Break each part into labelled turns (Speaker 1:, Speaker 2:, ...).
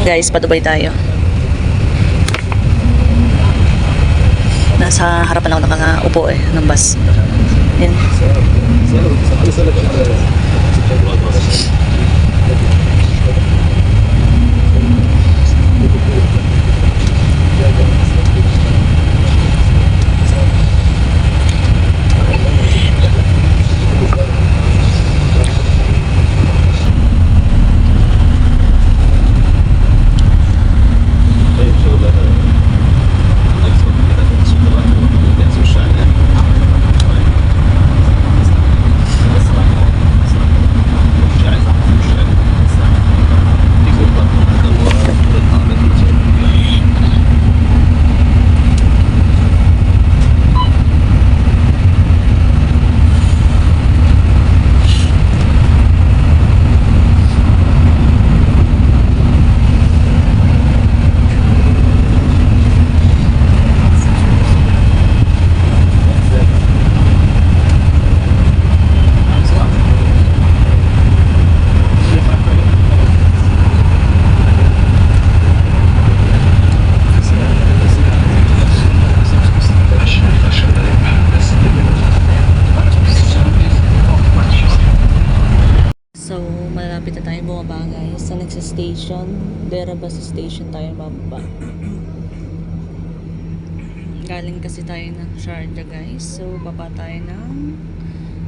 Speaker 1: Guys, patubay tayo. Nasa harapan ako nakaupo ng bus. Yan. Malapit na tayo bumaba guys sa next station. Dera bus station tayo bababa. Galing kasi tayo ng Sharjah guys. So baba tayo ng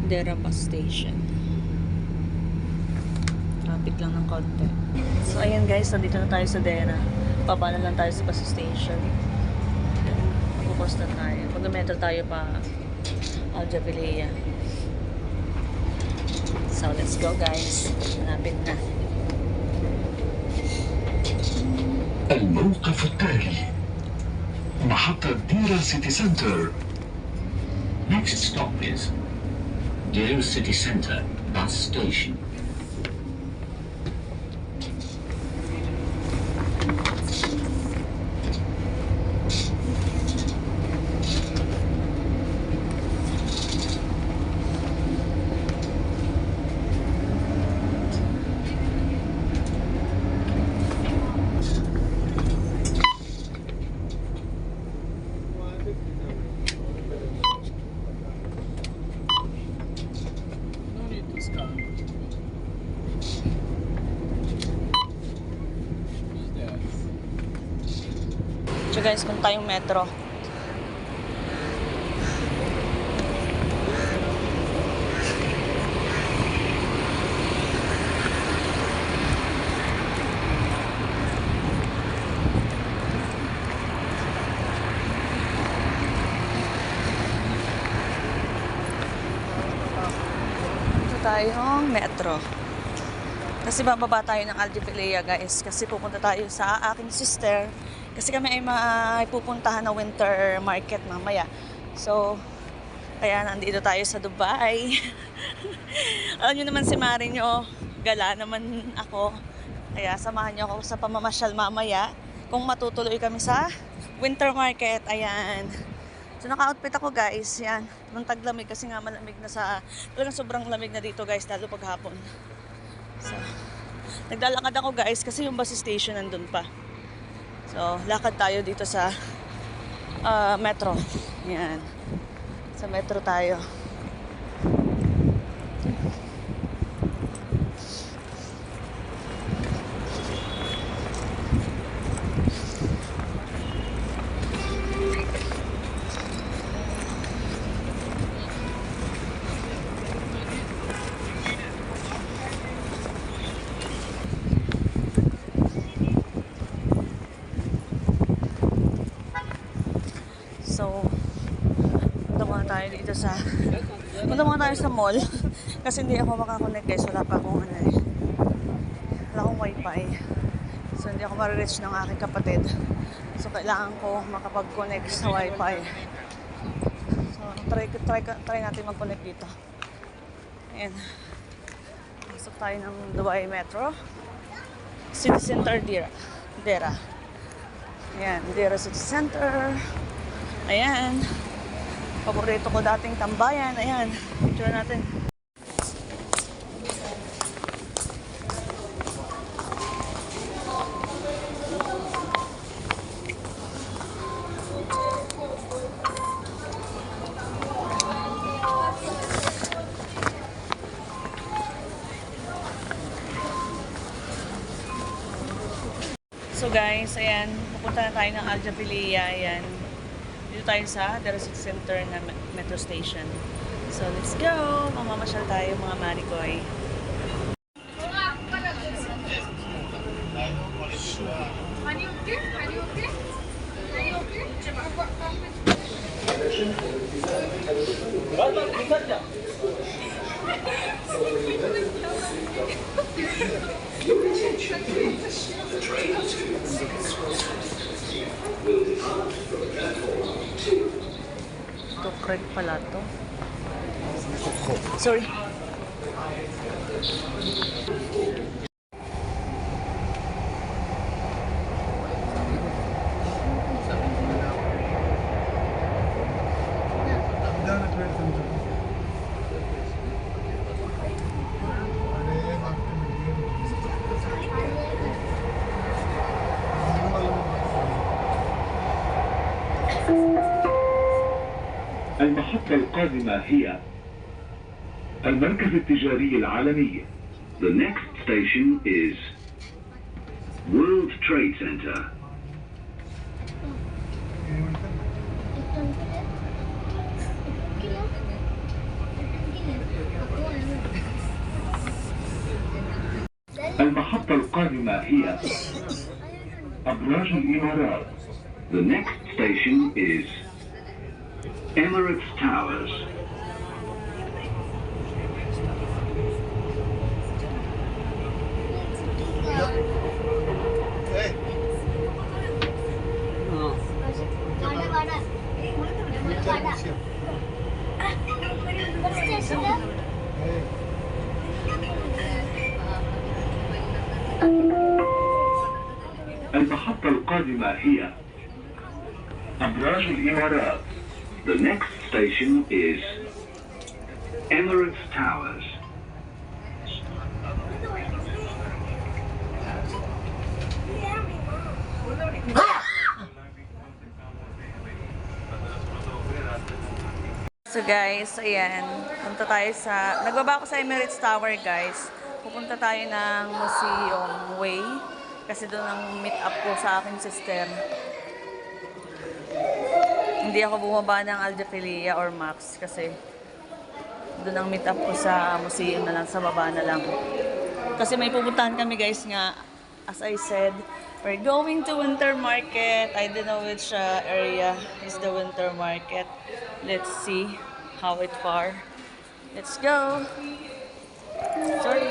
Speaker 1: Dera bus station. Traffic lang ng konti. So ayan guys, nandito na tayo sa Dera. Baba na lang tayo sa bus station. Pupos na tayo. Mag-metro tayo pa Al Jabiliyah. So let's go guys. Malapit na.
Speaker 2: الموقف التالي محطة ديرة سيتي سنتر. Next stop is Deira City Center bus station.
Speaker 1: So guys, kung tayong metro. Ito tayong metro. Kasi bababa tayo ng Al Jabiliyah guys. Kasi pupunta tayo sa aking sister. Kasi kami ay pupuntahan na winter market mamaya. So, kaya nandito tayo sa Dubai. Alam nyo naman si Mari nyo, gala naman ako. Kaya samahan nyo ako sa pamamasyal mamaya. Kung matutuloy kami sa winter market. Ayan. So, naka-outfit ako guys. Yan. Nung taglamig kasi nga malamig na sa... Talagang sobrang lamig na dito guys, lalo paghapon. So, naglalakad ako guys kasi yung bus station nandun pa. So, lakad tayo dito sa metro. Yan. Sa metro tayo. So, punta muna tayo dito sa mall kasi hindi ako makakonect guys, wala pa akong wala akong wifi, so hindi ako ma-reach ng aking kapatid, so kailangan ko makapag-connect sa wifi. So try natin mag-connect dito. Ayan, pasok tayo ng Dubai Metro City Center Dera. Ayan, Dera City Center. Ayan. Paborito ko dating tambayan. Ayan. Picture natin. So guys, ayan, pupunta na tayo ng Al Jafilia, ayan. Dito tayo sa Dera City Center na metro station. So let's go! Mamamasyal tayo mga Maricoy. Ito, correct pala to. Sorry.
Speaker 2: المحطة القادمة هي المركز التجاري العالمي. The next station is World Trade Center. المحطة القادمة هي أبراج الإمارات. The next station is Emirates Towers. المحطة القادمة هي أبراج الإمارات. The next station is Emirates Towers.
Speaker 1: So guys, ayan, punta tayo sa, nagbaba ako sa Emirates Tower guys. Pupunta tayo ng Museum Way kasi doon ang meet up ko sa aking sister. Hindi ako bumaba ng Al Jafilia or Max kasi doon ang meet up ko sa museum na lang, sa baba na lang. Kasi may pupuntahan kami guys nga, as I said, we're going to Winter Market. I don't know which area is the Winter Market. Let's see how it far. Let's go. Sorry.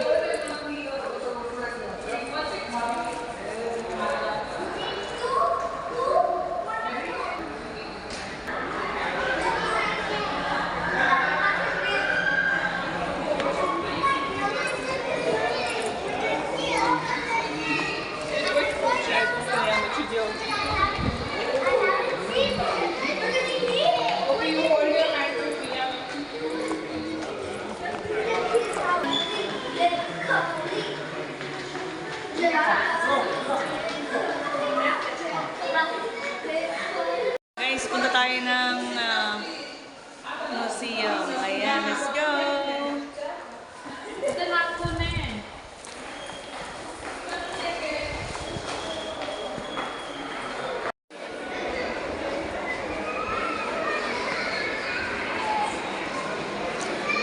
Speaker 1: Guys, punta tayo ng museum. Ayan, let's go!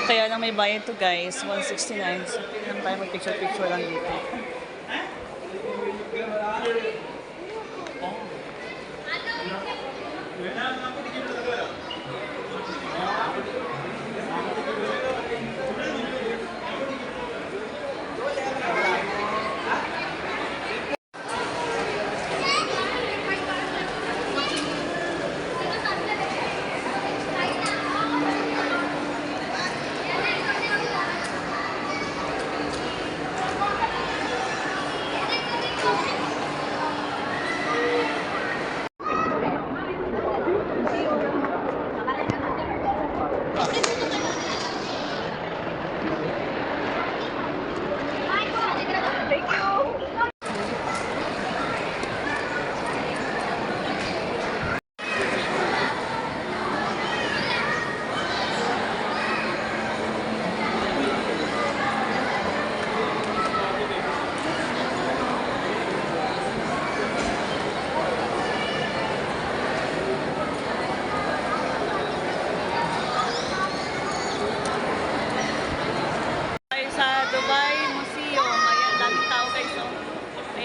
Speaker 1: Kaya lang may bayad to guys, 169. So, pwede naman tayo mag-picture-picture lang dito.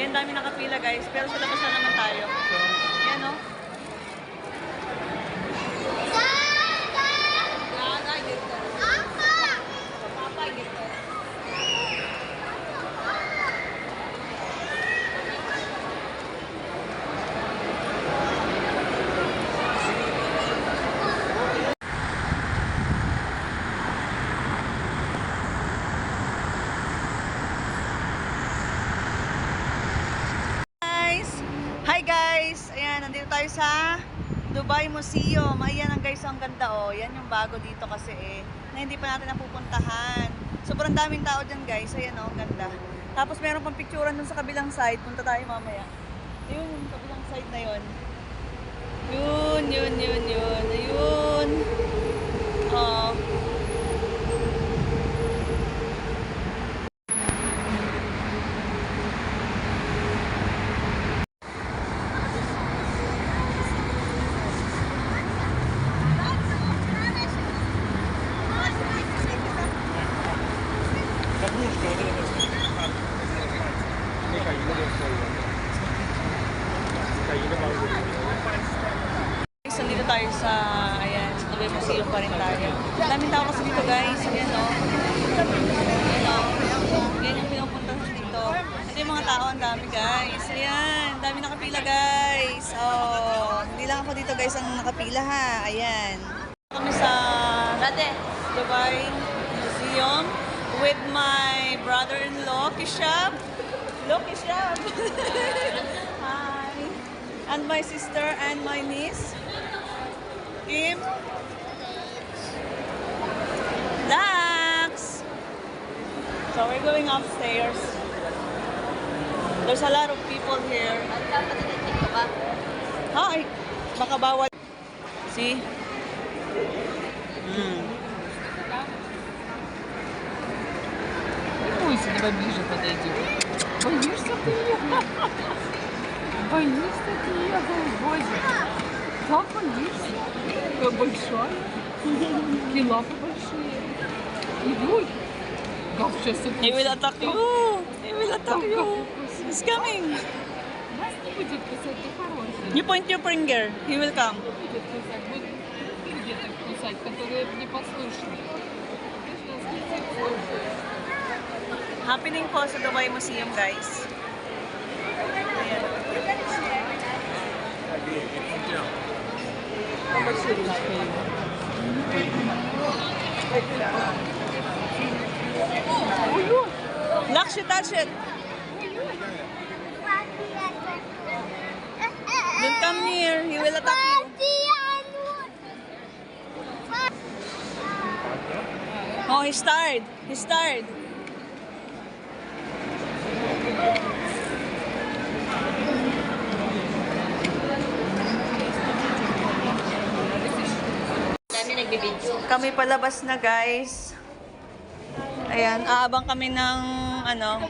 Speaker 1: Ayan, dami nakapila guys. Pero sa labas na naman tayo. Ayan, no? Guys! Hi guys! Ayan, nandito tayo sa Dubai Museum. Ayan ang guys, ang ganda oh. Yan yung bago dito kasi na hindi pa natin napupuntahan. Sobrang daming tao dyan guys. Ayan oh, ang ganda. Tapos meron pang picturean dun sa kabilang side. Punta tayo mamaya. Ayun, yung kabilang side na yun. Yun. Ayun. Oh. Guys, nandito tayo sa, ayan, sa Dubai Museum pa rin tayo. Daming tao kasi dito guys, ayan o. Ayan o. Yan yung pinupunta dito. Ito yung mga tao, ang dami guys. Ayan, dami nakapila guys. Oh, hindi lang ako dito guys ang nakapila ha. Ayan. Kami sa Dubai Museum with my brother-in-law, Kishab. Hello, Kishab. Hi. And my sister and my niece, Kim. Dax. So we're going upstairs. There's a lot of people here. Hi. Baka bawal. See?
Speaker 3: Пусть давай ближе подойдем. Боишься ты ее? Боишься ты ее, Боже? Как боишься? Какая большая. И лапы большие. И ой. Как сейчас
Speaker 1: He will attack you. He will attack you. He's coming.
Speaker 3: Нас не будет кусать, ты хороший.
Speaker 1: You point your finger. He will come.
Speaker 3: Не будет кусать. Вот ты где-то кусать, которые непослушные. Ты ж нас не слушаешь.
Speaker 1: Happening po sa Dubai Museum, guys. Ayan. Lakshya, touch it. Don't come near. He will attack you. Oh, he's tired. He's tired. Kami palabas na guys. Ayan, aabang kami ng ano,